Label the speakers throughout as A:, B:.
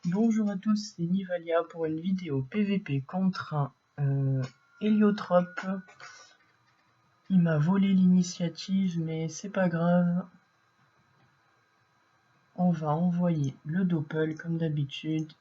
A: Bonjour à tous, c'est Nivalia pour une vidéo PVP contre un héliotrope. Il m'a volé l'initiative, mais c'est pas grave. On va envoyer le doppel comme d'habitude.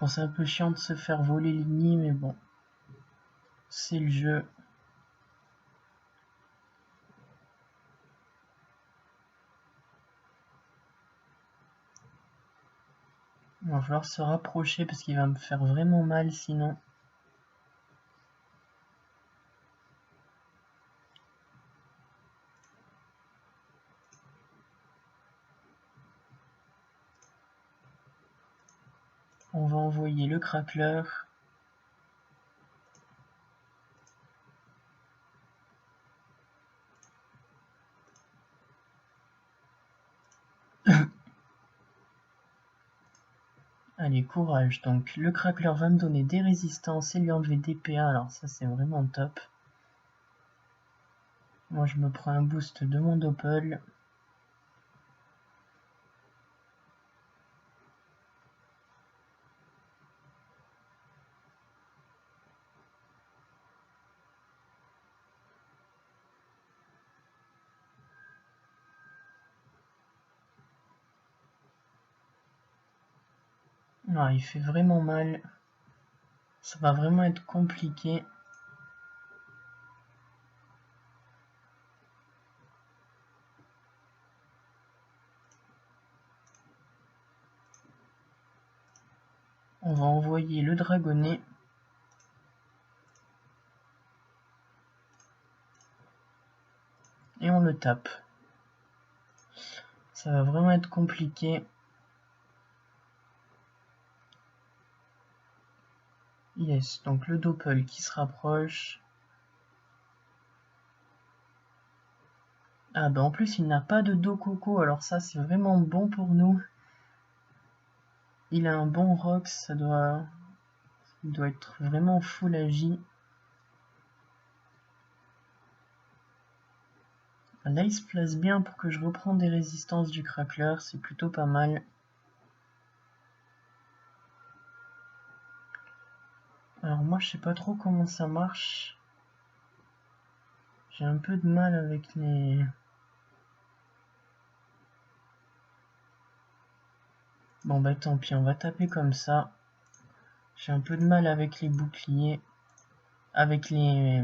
A: Bon, c'est un peu chiant de se faire voler l'ini, mais bon, c'est le jeu. Il va falloir se rapprocher parce qu'il va me faire vraiment mal sinon. On va envoyer le craqueleur. Allez, courage. Donc, le craqueleur va me donner des résistances et lui enlever des PA. Alors ça, c'est vraiment top. Moi, je me prends un boost de mon doppel. Non, il fait vraiment mal. Ça va vraiment être compliqué. On va envoyer le dragonnet. Et on le tape. Ça va vraiment être compliqué. Yes, donc le doppel qui se rapproche. Ah bah en plus il n'a pas de dos coco, alors ça c'est vraiment bon pour nous. Il a un bon rox, il doit être vraiment full agi. Là il se place bien pour que je reprenne des résistances du craqueleur, c'est plutôt pas mal. Alors moi je sais pas trop comment ça marche. J'ai un peu de mal avec les... Bon bah tant pis, on va taper comme ça. J'ai un peu de mal avec les boucliers. Avec les...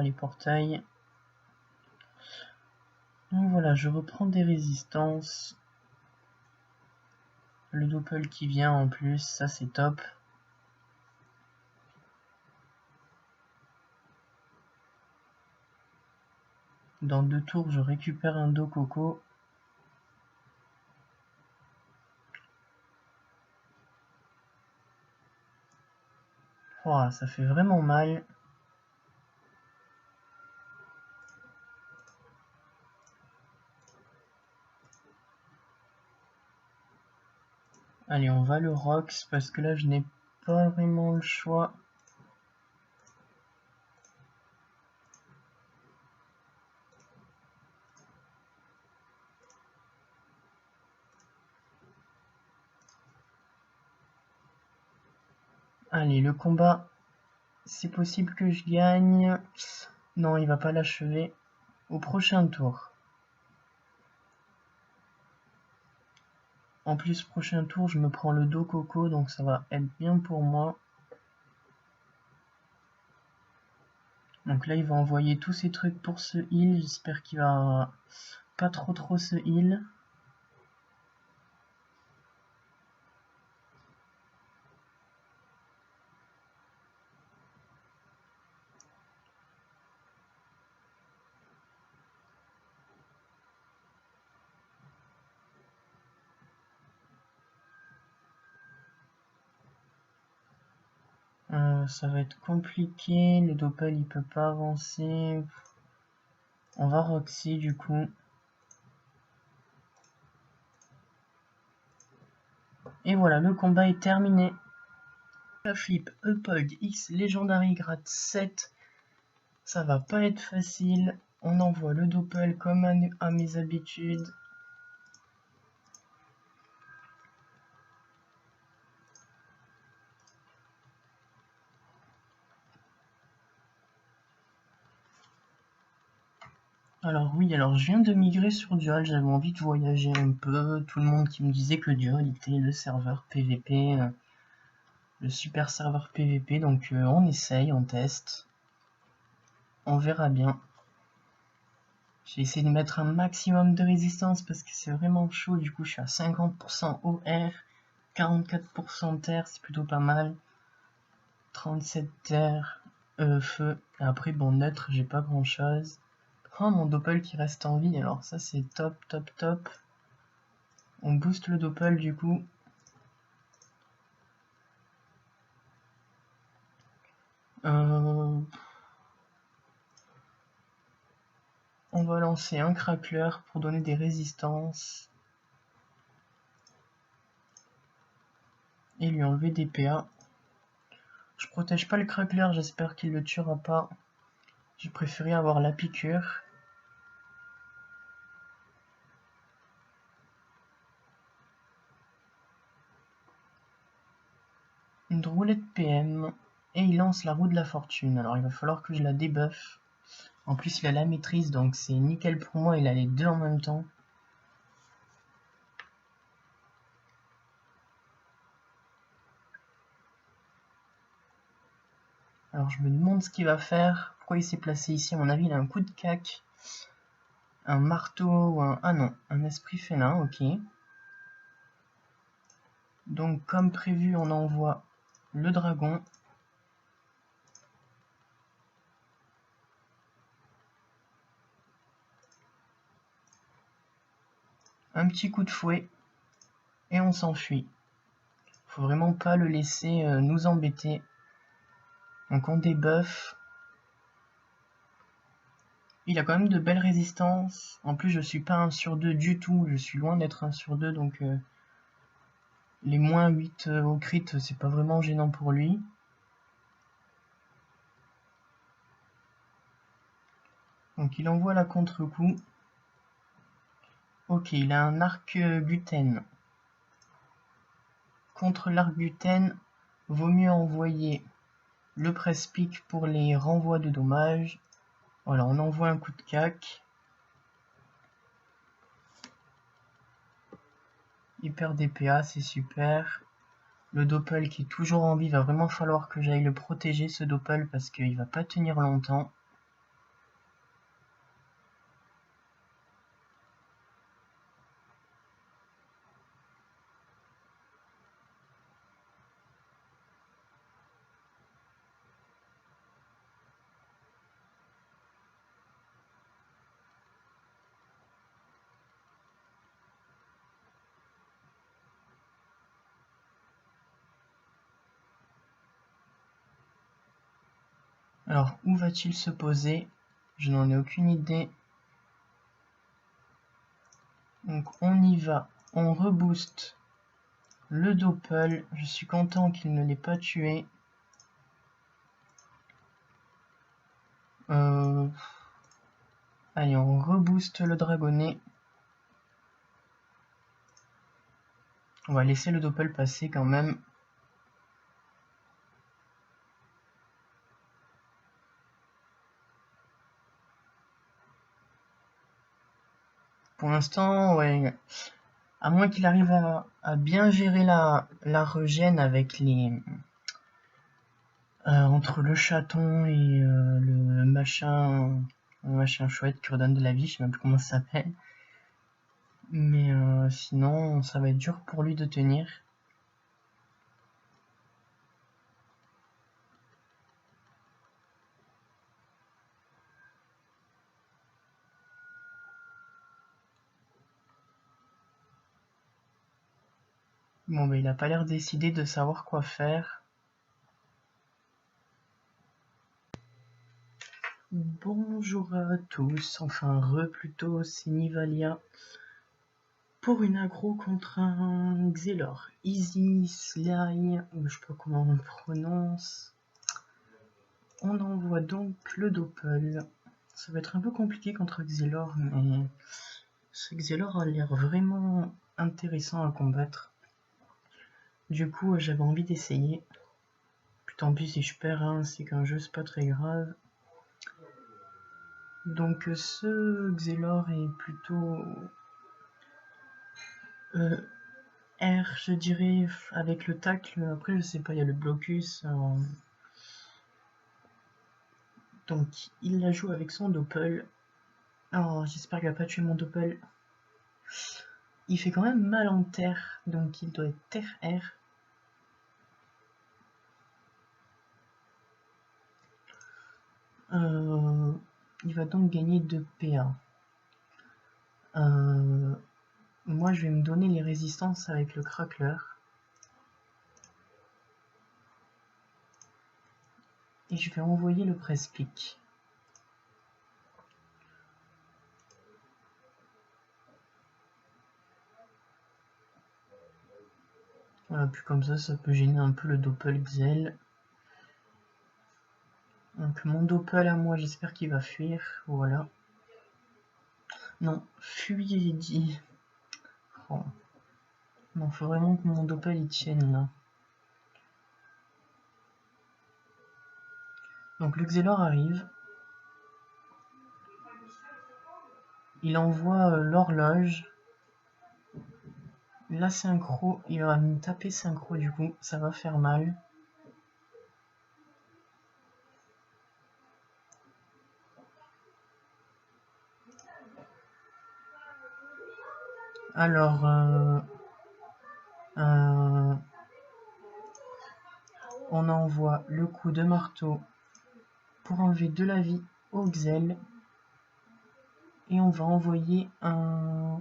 A: les portails. Donc voilà, je reprends des résistances. Le doppel qui vient en plus, ça c'est top. Dans 2 tours, je récupère un dos coco. Oh, ça fait vraiment mal. Allez, on va le Rox parce que là, je n'ai pas vraiment le choix. Allez, le combat, c'est possible que je gagne. Non, il va pas l'achever. Au prochain tour. En plus, prochain tour, je me prends le dos coco, donc ça va être bien pour moi. Donc là, il va envoyer tous ces trucs pour ce heal. J'espère qu'il va pas trop se heal. Ça va être compliqué. Le Doppel il peut pas avancer. On va Roxy du coup. Et voilà, le combat est terminé. La flip Upug X Legendary grade 7. Ça va pas être facile. On envoie le Doppel comme à mes habitudes. Alors oui, alors je viens de migrer sur Dual, j'avais envie de voyager un peu. Tout le monde qui me disait que Dual était le serveur PVP, le super serveur PVP, donc on essaye, on teste. On verra bien. J'ai essayé de mettre un maximum de résistance parce que c'est vraiment chaud, du coup je suis à 50% OR, 44% terre, c'est plutôt pas mal. 37 terre, feu, et après bon neutre, j'ai pas grand chose. Oh mon Doppel qui reste en vie, alors ça c'est top, top, top. On booste le Doppel du coup. On va lancer un crackler pour donner des résistances. Et lui enlever des PA. Je protège pas le crackler, j'espère qu'il le tuera pas. J'ai préféré avoir la piqûre. Une roulette PM. Et il lance la roue de la fortune. Alors il va falloir que je la débuffe. En plus il a la maîtrise donc c'est nickel pour moi, il a les deux en même temps. Alors je me demande ce qu'il va faire. Pourquoi il s'est placé ici? À mon avis il a un coup de cac. Un marteau ou un... Ah non, un esprit félin, ok. Donc comme prévu on envoie le dragon. Un petit coup de fouet. Et on s'enfuit. Faut vraiment pas le laisser nous embêter. Donc on débuffe. Il a quand même de belles résistances. En plus je suis pas 1 sur 2 du tout. Je suis loin d'être 1 sur 2 donc les moins 8 au crit c'est pas vraiment gênant pour lui. Donc il envoie la contre-coup. Ok, il a un arc-gluten. Contre l'arc-gluten, vaut mieux envoyer le presse-pique pour les renvois de dommages. Voilà, on envoie un coup de cac. Il perd des PA, c'est super. Le Doppel qui est toujours en vie, va vraiment falloir que j'aille le protéger ce Doppel parce qu'il va pas tenir longtemps. Alors, où va-t-il se poser? Je n'en ai aucune idée. Donc, on y va. On rebooste le Doppel. Je suis content qu'il ne l'ait pas tué. Allez, on rebooste le dragonnet. On va laisser le Doppel passer quand même. Pour l'instant, ouais. À moins qu'il arrive à bien gérer la regen avec les... entre le chaton et le machin chouette qui redonne de la vie, je sais même plus comment ça s'appelle. Mais sinon, ça va être dur pour lui de tenir. Bon, bah, il a pas l'air décidé de savoir quoi faire. Bonjour à tous, enfin plutôt, c'est Nivalia pour une aggro contre un Xelor. Easy Sly, je sais pas comment on le prononce. On envoie donc le Doppel. Ça va être un peu compliqué contre Xelor, mais ce Xelor a l'air vraiment intéressant à combattre. Du coup, j'avais envie d'essayer. Puis tant pis si je perds, hein, c'est qu'un jeu, c'est pas très grave. Donc ce Xelor est plutôt R, je dirais, avec le tacle. Après, je sais pas, il y a le blocus. Donc il la joue avec son Doppel. Alors j'espère qu'il va pas tuer mon Doppel. Il fait quand même mal en terre, donc il doit être terre R. Il va donc gagner 2 PA. Moi je vais me donner les résistances avec le crackler. Et je vais envoyer le press-pick. Voilà, puis comme ça peut gêner un peu le Doppel Xel. Donc mon Doppel à moi, j'espère qu'il va fuir. Voilà. Non, fuis, j'ai dit. Oh. Non, faut vraiment que mon Doppel il tienne là. Donc le Xelor arrive. Il envoie l'horloge. La synchro, il va me taper synchro du coup, ça va faire mal. Alors, on envoie le coup de marteau pour enlever de la vie au Xel. Et on va envoyer un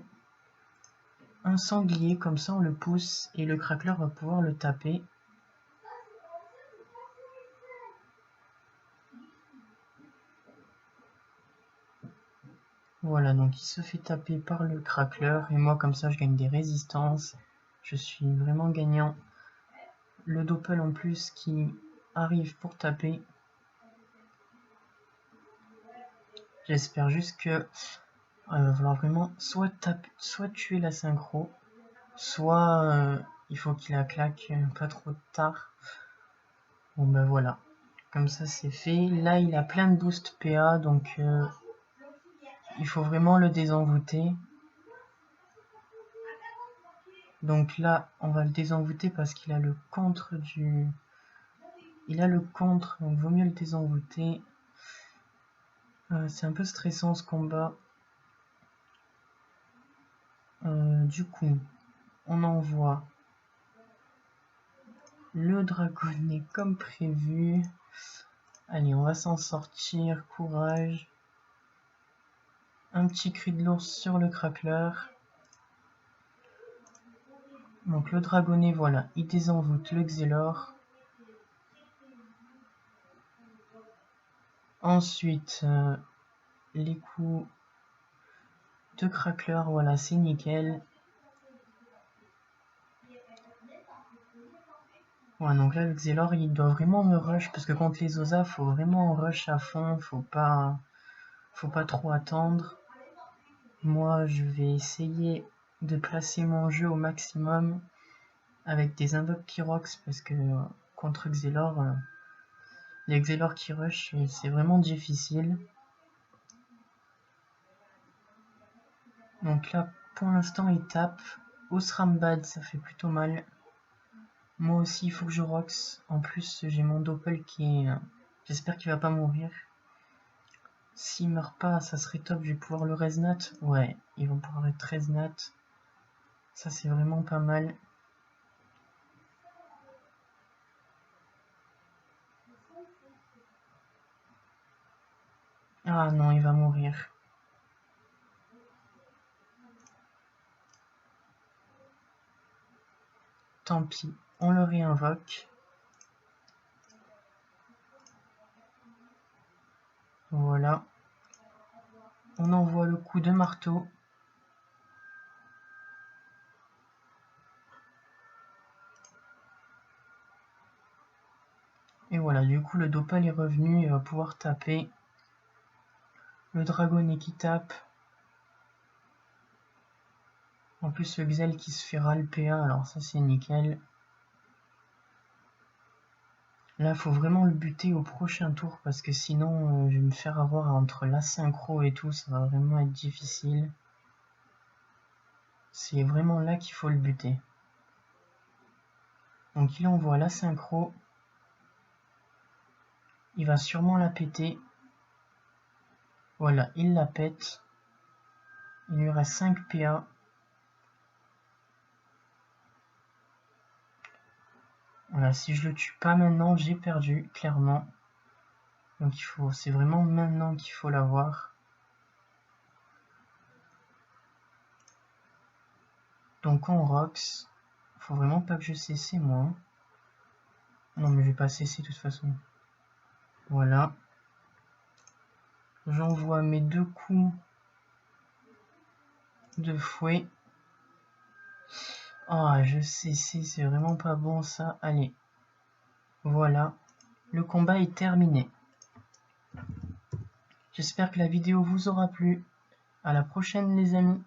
A: sanglier, comme ça on le pousse et le crackler va pouvoir le taper. Voilà, donc il se fait taper par le crackler et moi comme ça je gagne des résistances. Je suis vraiment gagnant. Le Doppel en plus qui arrive pour taper. J'espère juste que il va falloir vraiment soit tuer la synchro, soit il faut qu'il la claque pas trop tard. Bon ben voilà, comme ça c'est fait. Là il a plein de boost PA, donc il faut vraiment le désenvoûter. Donc là on va le désenvoûter parce qu'il a le contre du... Il a le contre, donc vaut mieux le désenvoûter. C'est un peu stressant ce combat. Du coup, on envoie le dragonnet comme prévu. Allez, on va s'en sortir, courage. Un petit cri de l'ours sur le crackler. Donc le dragonnet, voilà, il désenvoûte le Xelor. Ensuite, les coups de crackler, voilà, c'est nickel. Ouais, donc là, le Xelor, il doit vraiment me rush, parce que contre les Osa, faut vraiment rush à fond, faut pas trop attendre. Moi, je vais essayer de placer mon jeu au maximum avec des invoques Kyrox, parce que contre Xelor, les Xelor qui rush, c'est vraiment difficile. Donc là, pour l'instant, il tape. Osrambad, ça fait plutôt mal. Moi aussi, il faut que je rox. En plus, j'ai mon Doppel qui est... J'espère qu'il va pas mourir. S'il meurt pas, ça serait top. Je vais pouvoir le resnat. Ouais, ils vont pouvoir être resnat. Ça, c'est vraiment pas mal. Ah non, il va mourir. Tant pis, on le réinvoque. Voilà. On envoie le coup de marteau. Et voilà, du coup le Dopal est revenu, il va pouvoir taper. Le Dragonnet qui tape. En plus le Xel qui se fait ras le PA, alors ça c'est nickel. Là faut vraiment le buter au prochain tour parce que sinon je vais me faire avoir entre l'asynchro et tout, ça va vraiment être difficile. C'est vraiment là qu'il faut le buter. Donc il envoie l'asynchro. Il va sûrement la péter. Voilà, il la pète. Il lui reste 5 PA. Voilà, si je le tue pas maintenant, j'ai perdu, clairement. Donc c'est vraiment maintenant qu'il faut l'avoir. Donc on rocks. Faut vraiment pas que je cesse moi. Non mais je vais pas cesser de toute façon. Voilà. J'envoie mes 2 coups de fouet. Ah, je sais, c'est vraiment pas bon ça. Allez. Voilà. Le combat est terminé. J'espère que la vidéo vous aura plu. À la prochaine les amis.